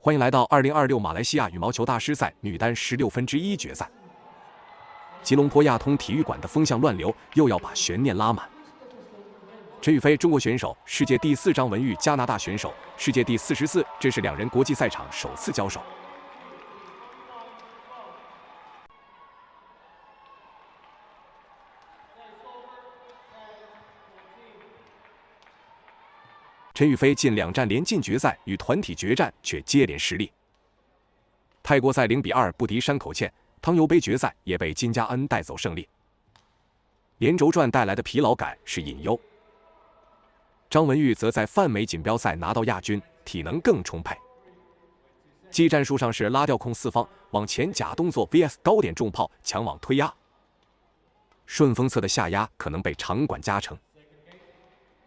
欢迎来到2026马来西亚羽毛球大师赛女单16分之1决赛。吉隆坡亚通体育馆的风向乱流又要把悬念拉满。陈雨菲中国选手，世界第4张文玉加拿大选手，世界第44，这是两人国际赛场首次交手。陈雨菲近2战连进决赛，与团体决战却接连失利。泰国赛0比2不敌山口茜，汤尤杯决赛也被金佳恩带走胜利。连轴转带来的疲劳感是隐忧。张文玉则在泛美锦标赛拿到亚军，体能更充沛。技战术上是拉吊控四方，往前假动作 vs 高点重炮强网推压。顺风侧的下压可能被场馆加成。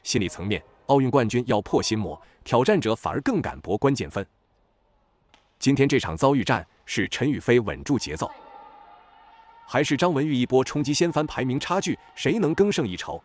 心理层面，奥运冠军要破心魔，挑战者反而更敢搏关键分。今天这场遭遇战是陈雨菲稳住节奏，还是张文玉一波冲击掀翻排名差距？谁能更胜一筹？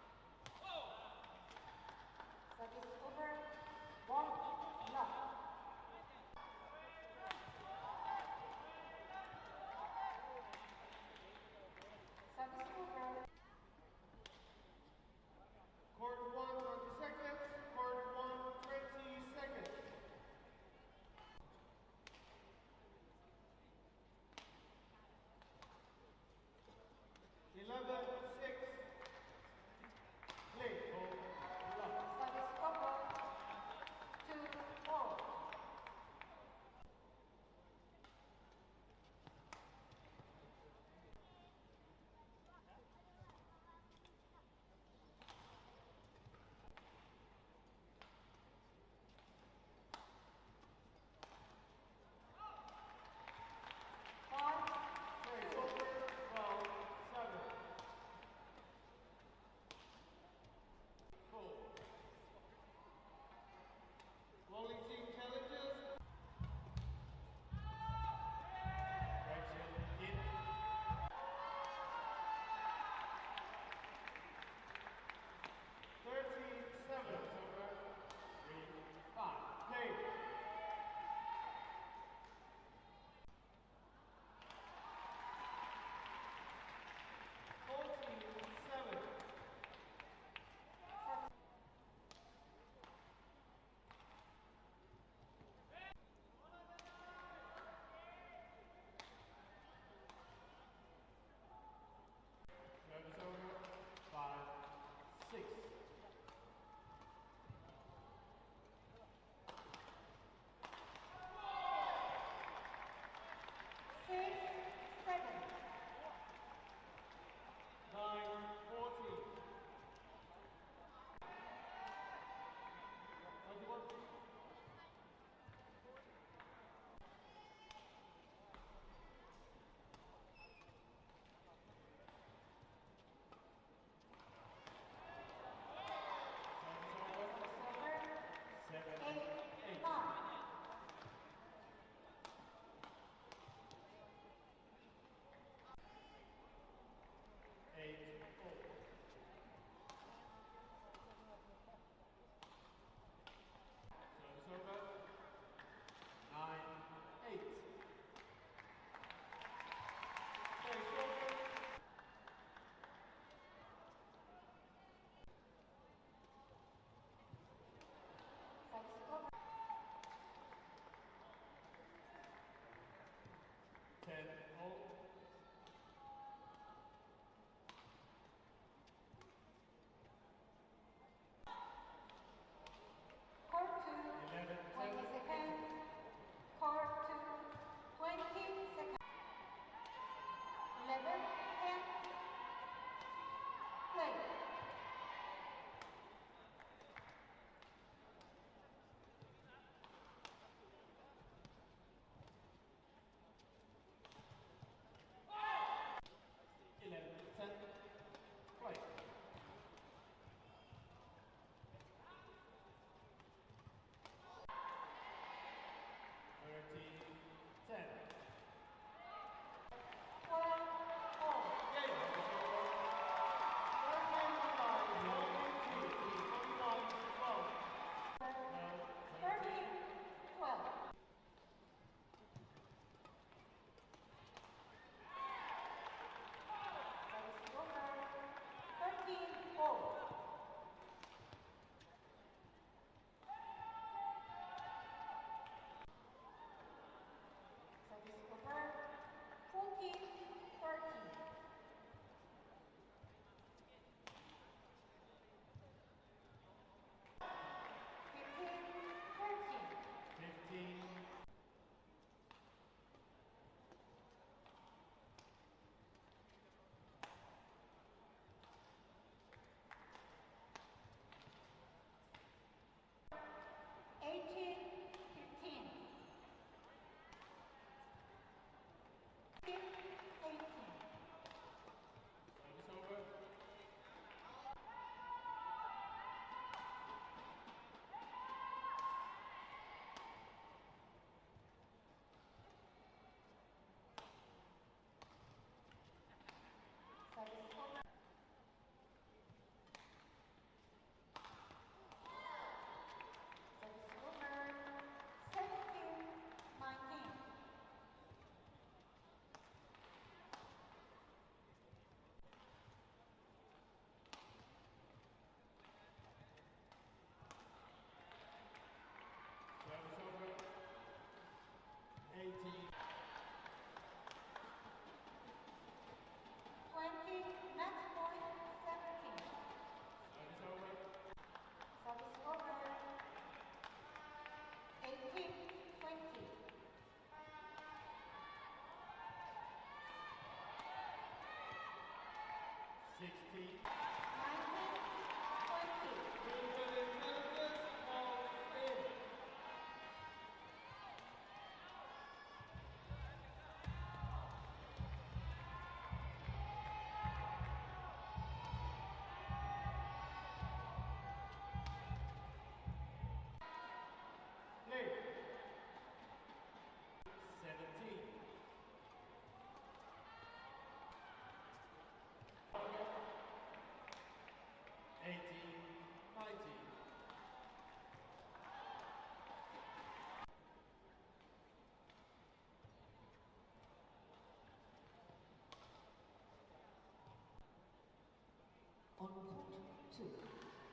On court 2,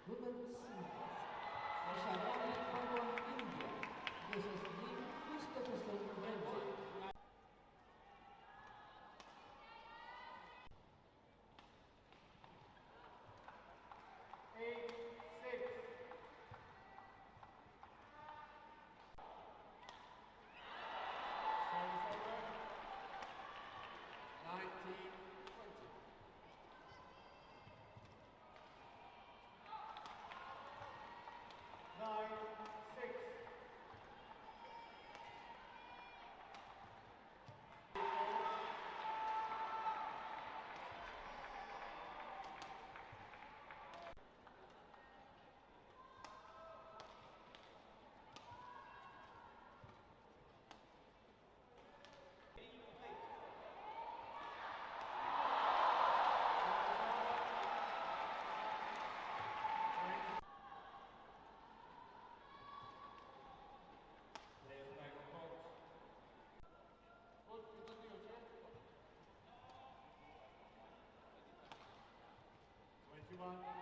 women's singles, Sharani Bhagwan, India versus Lee Christopherson, Brazil. One.